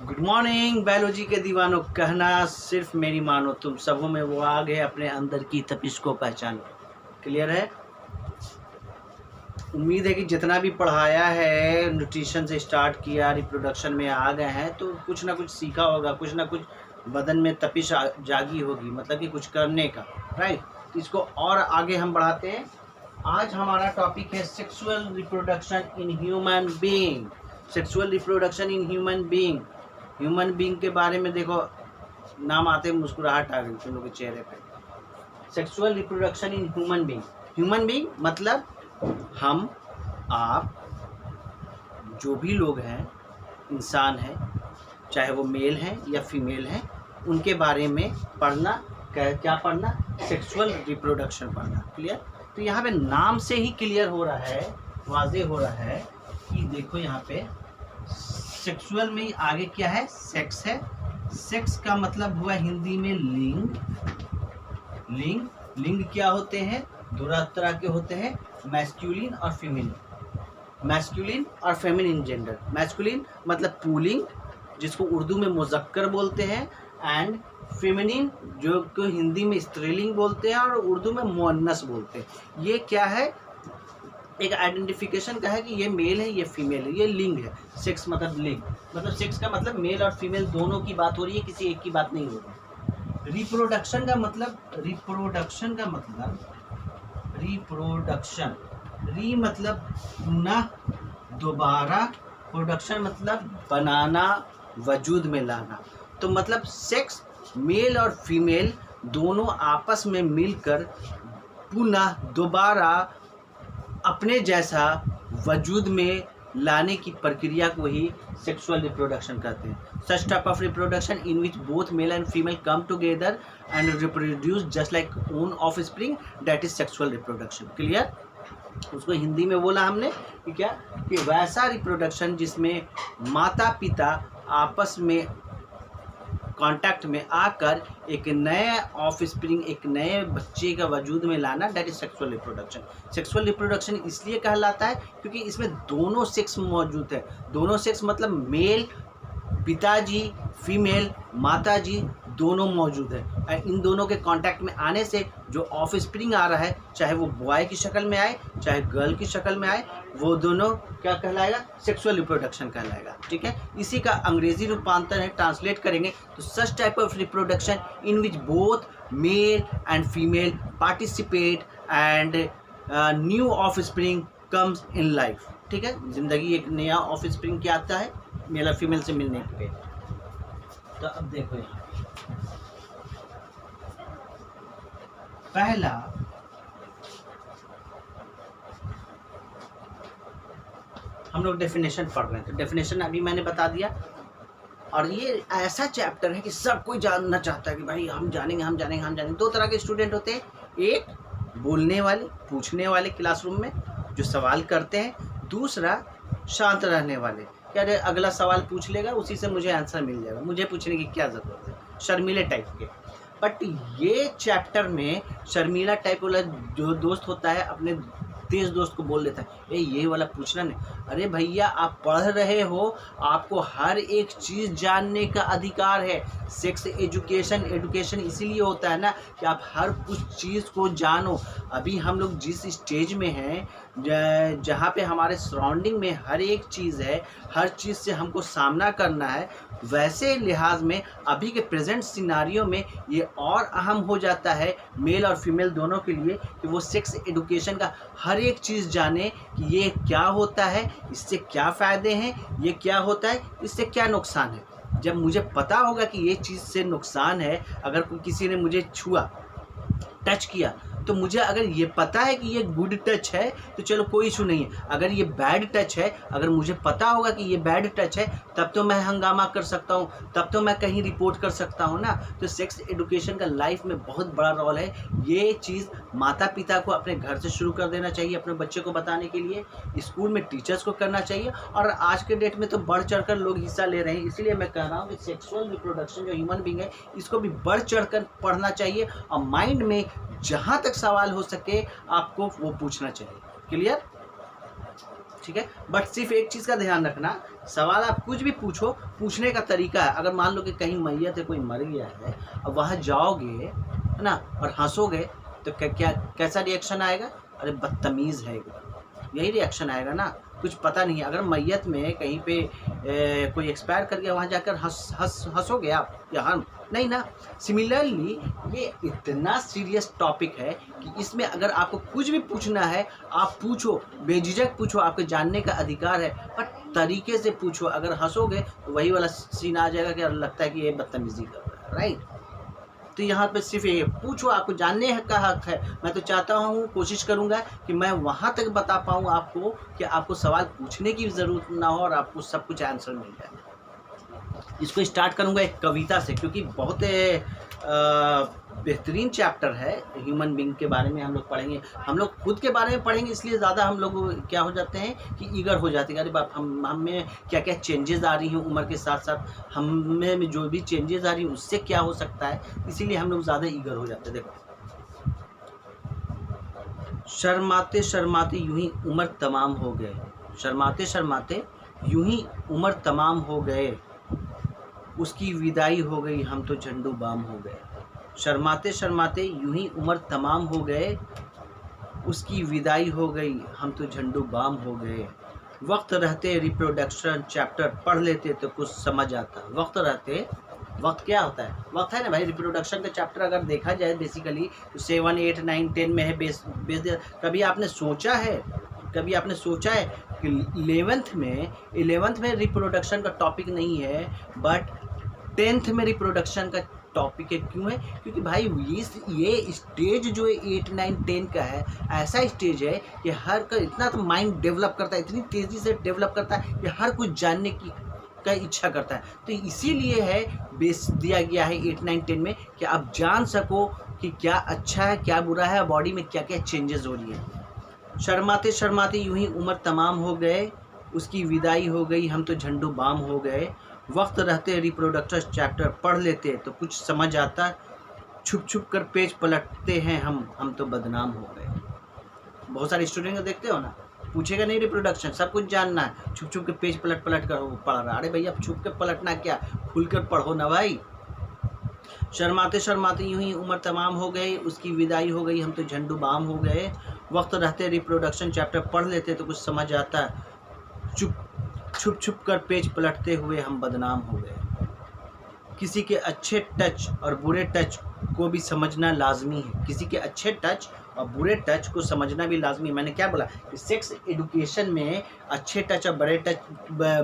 Good morning biology के दीवानों, कहना सिर्फ मेरी मानो, तुम सबों में वो आग है, अपने अंदर की तपिश को पहचानो। क्लियर है? उम्मीद है कि जितना भी पढ़ाया है, न्यूट्रिशन से स्टार्ट किया, रिप्रोडक्शन में आ गए हैं तो कुछ ना कुछ सीखा होगा, कुछ ना कुछ बदन में तपिश जागी होगी, मतलब कि कुछ करने का। राइट, इसको और आगे हम बढ़ाते हैं। आज हमारा टॉपिक है sexual reproduction in human being. Sexual reproduction in human being. Human being के बारे में देखो, नाम आते मुस्कुराहट आ गई तुम लोग के चेहरे पे। Sexual reproduction in human being. Human being मतलब हम, आप, जो भी लोग हैं, इंसान हैं, चाहे वो मेल हैं या फीमेल हैं, उनके बारे में पढ़ना। क्या पढ़ना? सेक्सुअल रिप्रोडक्शन पढ़ना। क्लियर? तो यहाँ पे नाम से ही क्लियर हो रहा है, वाज़ेह हो रहा है कि देखो यहाँ पे सेक्सुअल में आगे क्या है? सेक्स है। सेक्स का मतलब हुआ हिंदी में लिंग। लिंग लिंग क्या होते हैं? दो तरह के होते हैं, मैस्कुलिन और फीमेल। मैस्कुलिन और फेमिनिन जेंडर। मैस्कुलिन मतलब पुल्लिंग, जिसको उर्दू में मुज़क्कर बोलते हैं, एंड फेमिनिन जो को हिंदी में स्त्रीलिंग बोलते हैं और उर्दू में मुअन्नस बोलते हैं। ये क्या है? एक आइडेंटिफिकेशन का है कि ये मेल है, ये फीमेल है, ये लिंग है। सेक्स मतलब लिंग, मतलब सेक्स का मतलब मेल और फीमेल दोनों की बात हो रही है, किसी एक की बात नहीं हो रही। रिप्रोडक्शन का मतलब रिप्रोडक्शन, री मतलब पुनः, दोबारा, प्रोडक्शन मतलब बनाना, वजूद में लाना। तो मतलब सेक्स, मेल और फीमेल दोनों आपस में मिलकर पुनः दोबारा अपने जैसा वजूद में लाने की प्रक्रिया को ही सेक्सुअल रिप्रोडक्शन कहते हैं। Such type of reproduction in which both male and female come together and reproduce just like own offspring, that is sexual reproduction. Clear? उसको हिंदी में बोला हमने कि क्या, कि वैसा रिप्रोडक्शन जिसमें माता पिता आपस में कांटेक्ट में आकर एक नए ऑफस्प्रिंग, एक नए बच्चे का वजूद में लाना, that is sexual reproduction. Sexual reproduction इसलिए कहलाता है क्योंकि इसमें दोनों सेक्स मौजूद है। दोनों सेक्स मतलब मेल पिताजी, फीमेल माताजी, दोनों मौजूद है। इन दोनों के कांटेक्ट में आने से जो ऑफस्प्रिंग आ रहा है, चाहे वो बॉय की शक्ल में आए चाहे गर्ल की शक्ल में आए, वो दोनों क्या कहलाएगा? सेक्सुअल रिप्रोडक्शन कहलाएगा। ठीक है? इसी का अंग्रेजी रूपांतर है, ट्रांसलेट करेंगे तो such type of reproduction in which both male and female participate and new offspring comes in life. ठीक है? जिंदगी एक नया ऑफस्प्रिंग क्या आता है मेल और फीमेल से मिलने पे। तो अब देखो यहाँ पहला हम लोग डेफिनेशन पढ़ रहे हैं, तो डेफिनेशन अभी मैंने बता दिया। और ये ऐसा चैप्टर है कि सब कोई जानना चाहता है कि भाई हम जानेंगे। दो तरह के स्टूडेंट होते हैं, एक बोलने वाले, पूछने वाले क्लासरूम में जो सवाल करते हैं, दूसरा शांत रहने वाले, क्या अगला सवाल पूछ लेगा उसी से मुझे आंसर मिल जाएगा, मुझे पूछने की क्या ज़रूरत है, शर्मीले टाइप के। बट ये चैप्टर में शर्मीला टाइप वाला जो दोस्त होता है अपने तेज दोस्त को बोल देता है, ये वाला पूछना नहीं। अरे भैया, आप पढ़ रहे हो, आपको हर एक चीज़ जानने का अधिकार है। सेक्स एजुकेशन इसीलिए होता है ना कि आप हर कुछ चीज़ को जानो। अभी हम लोग जिस स्टेज में हैं, जहाँ पे हमारे सराउंडिंग में हर एक चीज़ है, हर चीज़ से हमको सामना करना है, वैसे लिहाज में अभी के प्रेजेंट सिनारियो में ये और अहम हो जाता है मेल और फीमेल दोनों के लिए कि वो सेक्स एजुकेशन का हर एक चीज़ जाने कि ये क्या होता है, इससे क्या फ़ायदे हैं, ये क्या होता है, इससे क्या नुकसान है। जब मुझे पता होगा कि ये चीज़ से नुकसान है, अगर किसी ने मुझे छुआ, टच किया, तो मुझे अगर ये पता है कि ये गुड टच है तो चलो कोई इशू नहीं है। अगर ये बैड टच है, अगर मुझे पता होगा कि ये बैड टच है, तब तो मैं हंगामा कर सकता हूँ, तब तो मैं कहीं रिपोर्ट कर सकता हूँ ना। तो सेक्स एजुकेशन का लाइफ में बहुत बड़ा रोल है। ये चीज़ माता पिता को अपने घर से शुरू कर देना चाहिए, अपने बच्चे को बताने के लिए, स्कूल में टीचर्स को करना चाहिए, और आज के डेट में तो बढ़ चढ़ कर लोग हिस्सा ले रहे हैं। इसीलिए मैं कह रहा हूँ कि सेक्सुअल रिप्रोडक्शन जो ह्यूमन बीइंग है, इसको भी बढ़ चढ़ कर पढ़ना चाहिए, और माइंड में जहाँ तक सवाल हो सके आपको वो पूछना चाहिए। क्लियर? ठीक है। बट सिर्फ एक चीज़ का ध्यान रखना, सवाल आप कुछ भी पूछो, पूछने का तरीका है। अगर मान लो कि कहीं मैयत है, कोई मर गया है, अब वहाँ जाओगे है ना और हंसोगे तो क्या कैसा रिएक्शन आएगा? अरे बदतमीज़ है एकदम, यही रिएक्शन आएगा ना। कुछ पता नहीं है। अगर मैयत में कहीं पे कोई एक्सपायर कर गया, वहाँ जाकर हंसोगे आप या हम? नहीं ना। सिमिलरली ये इतना सीरियस टॉपिक है कि इसमें अगर आपको कुछ भी पूछना है आप पूछो, बेझिझक पूछो, आपके जानने का अधिकार है, पर तरीके से पूछो। अगर हंसोगे तो वही वाला सीन आ जाएगा कि लगता है कि ये बदतमीजी कर रहा है, राइट। तो यहाँ पे सिर्फ ये पूछो, आपको जानने का हक है। मैं तो चाहता हूँ, कोशिश करूँगा कि मैं वहाँ तक बता पाऊँ आपको कि आपको सवाल पूछने की ज़रूरत ना हो और आपको सब कुछ आंसर मिल जाए। इसको स्टार्ट करूँगा एक कविता से, क्योंकि बहुत बेहतरीन चैप्टर है। ह्यूमन बीइंग के बारे में हम लोग पढ़ेंगे, हम लोग खुद के बारे में पढ़ेंगे, इसलिए ज़्यादा हम लोग क्या हो जाते हैं कि ईगर हो जाते हैं। अरे बाप, हम में क्या क्या चेंजेस आ रही हैं उम्र के साथ साथ, हम में जो भी चेंजेस आ रही हैं उससे क्या हो सकता है, इसीलिए हम लोग ज़्यादा ईगर हो जाते हैं। देखो, शर्माते शर्माते यूं ही उम्र तमाम हो गए, शर्माते शर्माते यूं ही उम्र तमाम हो गए, उसकी विदाई हो गई, हम तो झंडू बाम हो गए। शर्माते शर्माते यूं ही उम्र तमाम हो गए, उसकी विदाई हो गई, हम तो झंडू बाम हो गए। वक्त रहते रिप्रोडक्शन चैप्टर पढ़ लेते तो कुछ समझ आता। वक्त रहते, वक्त क्या होता है? वक्त है ना भाई, रिप्रोडक्शन का चैप्टर अगर देखा जाए बेसिकली तो 7, 8, 9, 10 में है बेस। कभी आपने सोचा है कि 11th में रिप्रोडक्शन का टॉपिक नहीं है, बट 10th में रिप्रोडक्शन का टॉपिक है? क्यों है? क्योंकि भाई ये स्टेज जो है 8, 9, 10 का है, ऐसा स्टेज है कि हर का इतना तो माइंड डेवलप करता है, इतनी तेज़ी से डेवलप करता है कि हर कुछ जानने की का इच्छा करता है। तो इसीलिए है बेस दिया गया है 8, 9, 10 में, कि आप जान सको कि क्या अच्छा है क्या बुरा है, बॉडी में क्या क्या चेंजेस हो रही है। शर्माते शर्माते यूं ही उम्र तमाम हो गए, उसकी विदाई हो गई, हम तो झंडू बाम हो गए। वक्त रहते रिप्रोडक्टर चैप्टर पढ़ लेते तो कुछ समझ आता, छुप छुप कर पेज पलटते हैं हम तो बदनाम हो गए। बहुत सारे स्टूडेंट को देखते हो ना, पूछेगा नहीं रिप्रोडक्शन, सब कुछ जानना है, छुप छुप के पेज पलट कर वो पढ़ रहा। अरे भैया, छुप के पलटना क्या, खुल कर पढ़ो ना भाई। शर्माते शर्माते यूं ही उम्र तमाम हो गई, उसकी विदाई हो गई, हम तो झंडू बाम हो गए। वक्त रहते रिप्रोडक्शन चैप्टर पढ़ लेते तो कुछ समझ आता, छुप छुप कर पेज पलटते हुए हम बदनाम हो गए। किसी के अच्छे टच और बुरे टच को भी समझना लाजमी है। किसी के अच्छे टच और बुरे टच को समझना भी लाजमी है। मैंने क्या बोला कि सेक्स एजुकेशन में अच्छे टच और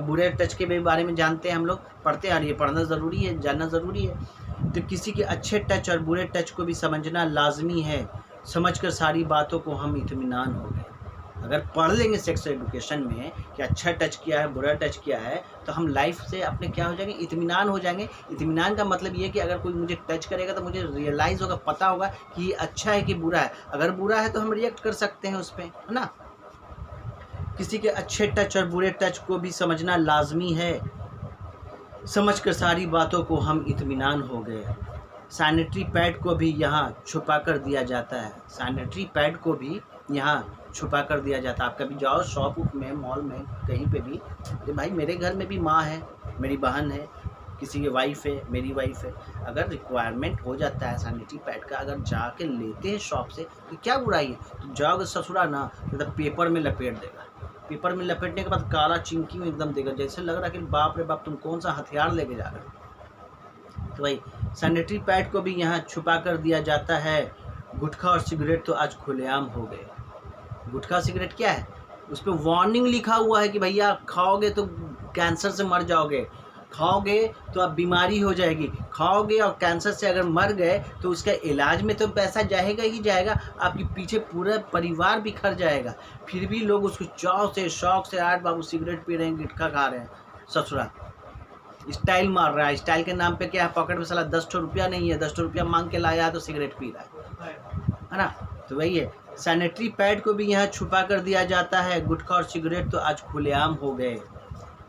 बुरे टच के बारे में जानते हैं, हम लोग पढ़ते आ रही है, पढ़ना ज़रूरी है, जानना ज़रूरी है। तो किसी के अच्छे टच और बुरे टच को भी समझना लाजमी है, समझकर सारी बातों को हम इत्मीनान हो गए। अगर पढ़ लेंगे सेक्स एजुकेशन में कि अच्छा टच किया है, बुरा टच किया है, तो हम लाइफ से अपने क्या हो जाएंगे, इत्मीनान हो जाएंगे। इत्मीनान का मतलब ये है कि अगर कोई मुझे टच करेगा तो मुझे रियलाइज़ होगा, पता होगा कि ये अच्छा है कि बुरा है। अगर बुरा है तो हम रिएक्ट कर सकते हैं उस पर, है ना। किसी के अच्छे टच और बुरे टच को भी समझना लाजमी है, समझकर सारी बातों को हम इत्मीनान हो गए। सैनिटरी पैड को भी यहाँ छुपा कर दिया जाता है, सैनिटरी पैड को भी यहाँ छुपा कर दिया जाता है। आप कभी जाओ शॉप में, मॉल में, कहीं पे भी, तो भाई मेरे घर में भी माँ है, मेरी बहन है, किसी की वाइफ है, मेरी वाइफ है, अगर रिक्वायरमेंट हो जाता है सैनिटरी पैड का, अगर जाके लेते हैं शॉप से तो क्या बुराई है। तो जाओगे ससुरा ना तो पेपर में लपेट देगा, पेपर में लपेटने के बाद काला चिंकी में एकदम देगा, जैसे लग रहा कि बाप रे बाप तुम कौन सा हथियार लेके जा रहे हो। तो भाई सैनिटरी पैड को भी यहाँ छुपा कर दिया जाता है। गुटखा और सिगरेट तो आज खुलेआम हो गए। गुटखा सिगरेट क्या है, उस पर वार्निंग लिखा हुआ है कि भैया खाओगे तो कैंसर से मर जाओगे, खाओगे तो अब बीमारी हो जाएगी, खाओगे और कैंसर से अगर मर गए तो उसका इलाज में तो पैसा जाएगा ही जाएगा, आपके पीछे पूरा परिवार बिखर जाएगा। फिर भी लोग उसको चाव से, शौक से, आठ बाबू सिगरेट पी रहे हैं, गुटखा खा रहे हैं, ससुरा स्टाइल मार रहा है। स्टाइल के नाम पे क्या है, पॉकेट में साला 10 रुपया नहीं है, 10 रुपया मांग के लाया तो सिगरेट पी रहा है ना। तो वही है, सैनिटरी पैड को भी यहाँ छुपा कर दिया जाता है। गुटखा और सिगरेट तो आज खुलेआम हो गए।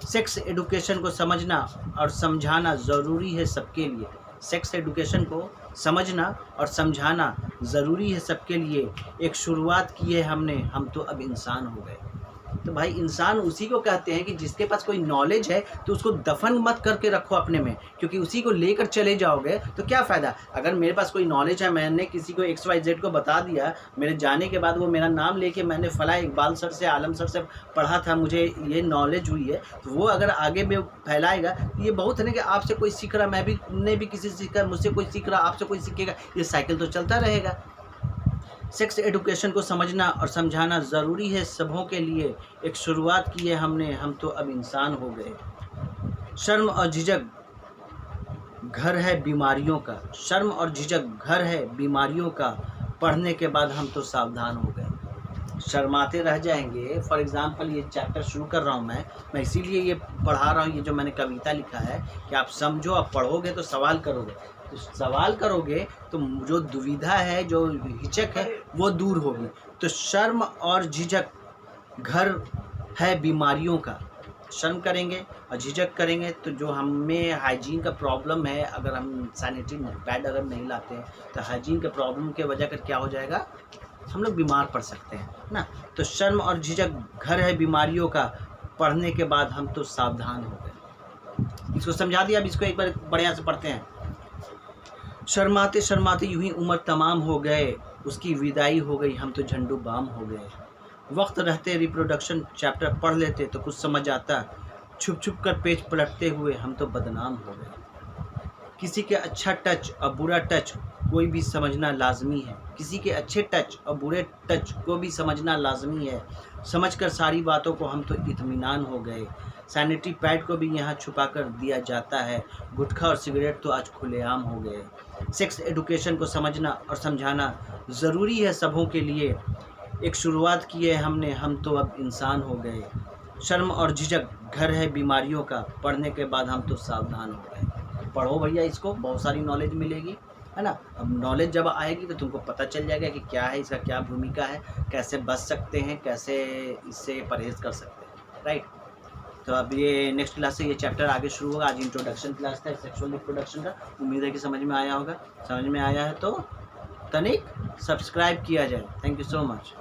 सेक्स एजुकेशन को समझना और समझाना ज़रूरी है सबके लिए। सेक्स एजुकेशन को समझना और समझाना ज़रूरी है सबके लिए। एक शुरुआत की है हमने, हम तो अब इंसान हो गए। तो भाई इंसान उसी को कहते हैं कि जिसके पास कोई नॉलेज है तो उसको दफन मत करके रखो अपने में, क्योंकि उसी को लेकर चले जाओगे तो क्या फ़ायदा। अगर मेरे पास कोई नॉलेज है, मैंने किसी को XYZ को बता दिया, मेरे जाने के बाद वो मेरा नाम लेके मैंने फला इकबाल सर से, आलम सर से पढ़ा था, मुझे ये नॉलेज हुई है, तो वो अगर आगे में फैलाएगा, ये बहुत है ना कि आपसे कोई सीख रहा, मैं भी किसी से सीखा, मुझसे कोई सीख रहा, आपसे कोई सीखेगा, ये साइकिल तो चलता रहेगा। सेक्स एडुकेशन को समझना और समझाना ज़रूरी है सबों के लिए। एक शुरुआत की है हमने, हम तो अब इंसान हो गए। शर्म और झिझक घर है बीमारियों का, शर्म और झिझक घर है बीमारियों का, पढ़ने के बाद हम तो सावधान हो गए। शर्माते रह जाएंगे। फॉर एग्ज़ाम्पल ये चैप्टर शुरू कर रहा हूँ मैं इसीलिए ये पढ़ा रहा हूँ, ये जो मैंने कविता लिखा है कि आप समझो, आप पढ़ोगे तो सवाल करोगे, तो सवाल करोगे तो जो दुविधा है, जो हिचक है, वो दूर होगी। तो शर्म और झिझक घर है बीमारियों का। शर्म करेंगे और झिझक करेंगे तो जो हमें हाइजीन का प्रॉब्लम है, अगर हम सैनिटरी पैड अगर नहीं लाते हैं तो हाइजीन के प्रॉब्लम के वजह कर क्या हो जाएगा, हम लोग बीमार पड़ सकते हैं ना। तो शर्म और झिझक घर है बीमारियों का, पढ़ने के बाद हम तो सावधान हो गए। इसको समझा दिया, अब इसको एक बार बढ़िया से पढ़ते हैं। शर्माते शर्माते यूं ही उम्र तमाम हो गए, उसकी विदाई हो गई, हम तो झंडू बाम हो गए। वक्त रहते रिप्रोडक्शन चैप्टर पढ़ लेते तो कुछ समझ आता, छुप छुप कर पेज पलटते हुए हम तो बदनाम हो गए। किसी के अच्छा टच और बुरा टच कोई भी समझना लाजमी है, किसी के अच्छे टच और बुरे टच को भी समझना लाजमी है। समझकर सारी बातों को हम तो इत्मीनान हो गए। सैनिटरी पैड को भी यहाँ छुपा कर दिया जाता है, गुटखा और सिगरेट तो आज खुलेआम हो गए। सेक्स एडुकेशन को समझना और समझाना ज़रूरी है सबों के लिए। एक शुरुआत की है हमने, हम तो अब इंसान हो गए। शर्म और झिझक घर है बीमारियों का, पढ़ने के बाद हम तो सावधान हो गए। पढ़ो भैया, इसको बहुत सारी नॉलेज मिलेगी, है ना। अब नॉलेज जब आएगी तो तुमको पता चल जाएगा कि क्या है, इसका क्या भूमिका है, कैसे बच सकते हैं, कैसे इससे परहेज़ कर सकते हैं, राइट। तो अब ये नेक्स्ट क्लास से ये चैप्टर आगे शुरू होगा। आज इंट्रोडक्शन क्लास था सेक्सुअल रिप्रोडक्शन का, उम्मीद है कि समझ में आया होगा। समझ में आया है तो तनिक सब्सक्राइब किया जाए। Thank you so much.